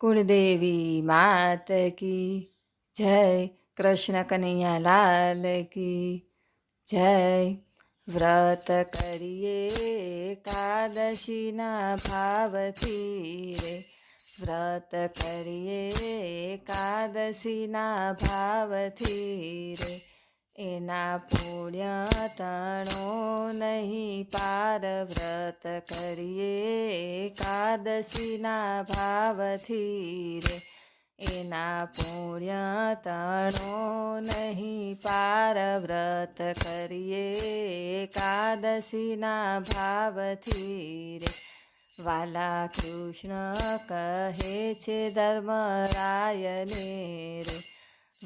कुलदेवी मात की जय, कृष्ण कन्हैया लाल की जय। व्रत करिए एकादशीना भावથી રે, વ્રત કરીએ એકાદશીના ભાવથી રે, એના પુણ્ય તણો નહીં પાર, વ્રત કરીએ એકાદશીના ભાવથી રે, એના પુણ્ય તણો નહીં પાર, વ્રત કરીએ એકાદશીના ભાવથી રે। વાલા કૃષ્ણ કહે છે ધર્મરાયને રે,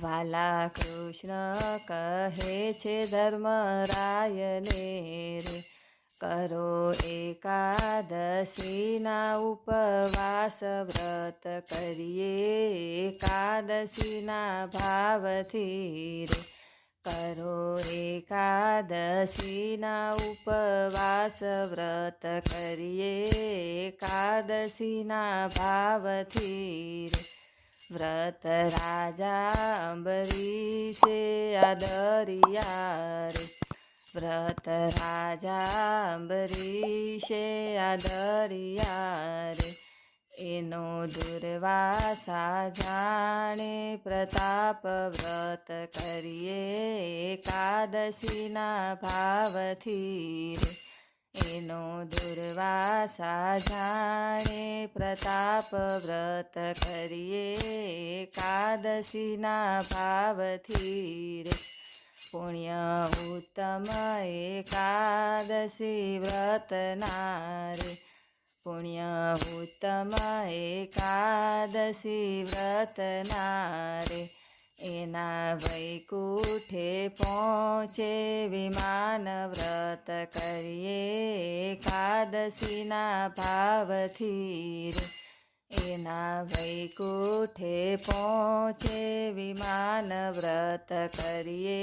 વાલા કૃષ્ણ કહે છે ધર્મરાયને રે, કરો એકાદશીના ઉપવાસ, વ્રત કરીએ એકાદશીના ભાવથી રે, કરો એકાદશીના ઉપવાસ, વ્રત કરીએ એકાદશીના ભાવથી રે। વ્રત રાજા અંબરીશે આદર્યા રે, વ્રત રાજા અંબરીશે આદર્યા રે, એનો દુર્વાસા જાણે પ્રતાપ, વ્રત કરીએ એકાદશીના ભાવથી રે, એનો દુર્વાસા જાણે પ્રતાપ, વ્રત કરીએ એકાદશીના ભાવથી રે। પુણ્ય ઉત્તમ એકાદશી વ્રતના રે, પુણ્ય ઉત્તમ એકાદશી વ્રતના રે, એના વૈકુંઠે પહોંચે વિમાન, વ્રત કરીએ એકાદશીના ભાવથી રે, એના વૈકુંઠે પહોંચે વિમાન, વ્રત કરીએ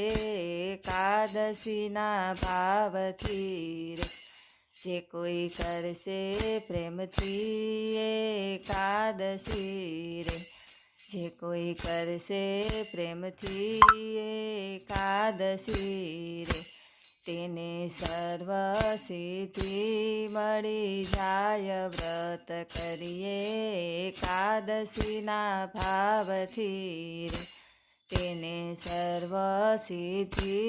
એકાદશીના ભાવથી રે। જે કોઈ કરશે પ્રેમથી એકાદશી રે, જે કોઈ કરશે પ્રેમથી એકાદશી રે, તેને સર્વ સિદ્ધિ મળી જાય, વ્રત કરીએ એકાદશીના ભાવથી રે, તેને સર્વ સિદ્ધિ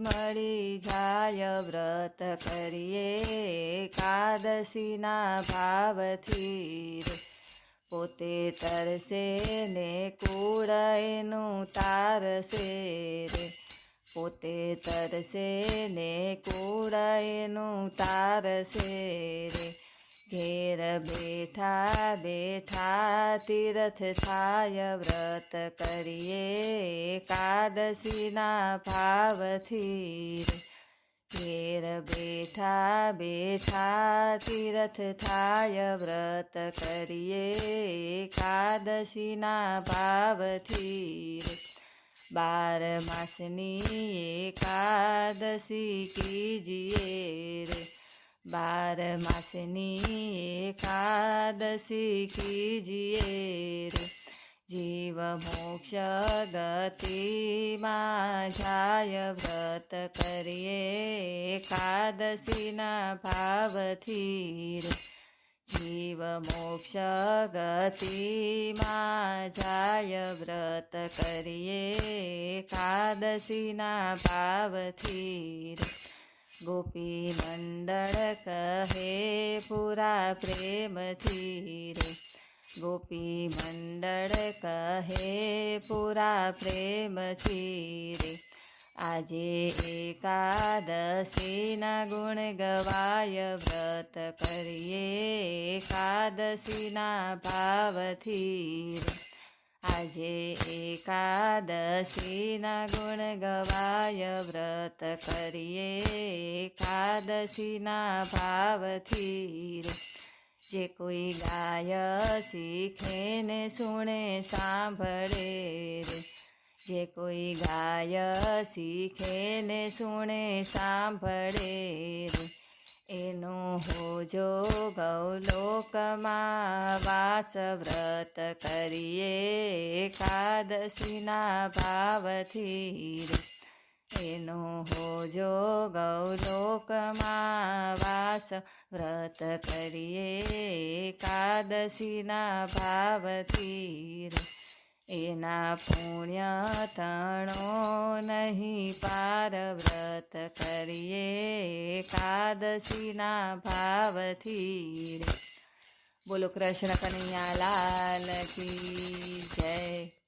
મળી જાય, વ્રત કરીએ એકાદશીના ભાવથી રે। પોતે તરસે ને કુળ એનું તારસે રે, પોતે તરસે ને કુળ એનું તારસે રે, ઘેર બેઠા બેઠા તીર્થ થાય, વ્રત કરીએ એકાદશીના ભાવથી રે, ઘેર બેઠા બેઠા તીર્થ થાય, વ્રત કરીએ એકાદશીના ભાવથી રે। 12 માસની એકાદશી કીજીએ રે, 12 માસની એકાદશી કીજીએ રે, જીવ મોક્ષ ગતિમાં જાય, વ્રત કરીએ એકાદશીના ભાવથી રે, જીવ મોક્ષ ગતિમાં જાય, વ્રત કરીએ એકાદશીના ભાવથી રે। ગોપી મંડળ કહે પૂરા પ્રેમથી રે, ગોપી મંડળ કહે પૂરા પ્રેમથી રે, આજે એકાદશીના ગુણ ગવાય, વ્રત કરીએ એકાદશીના ભાવથી રે, આજે એકાદશીના ગુણ ગવાય, વ્રત કરીએ એકાદશીના ભાવથી રે। જે કોઈ ગાય શીખે ને સુણે સાંભળે રે, જે કોઈ ગાય શીખે ને સુણે સાંભળે રે, એનો હોજો ગૌલોકમાં વાસ વ્રત કરીએ એકાદશીના ભાવથી રે. એનો હોજો ગૌલોકમાં વાસ વ્રત કરીએ એકાદશીના ભાવથી રે. એના પુણ્ય તણો નહીં પાર વ્રત કરીએ એકાદશીના ભાવથી રે. બોલો કૃષ્ણ કનૈયા લાલ કી જય.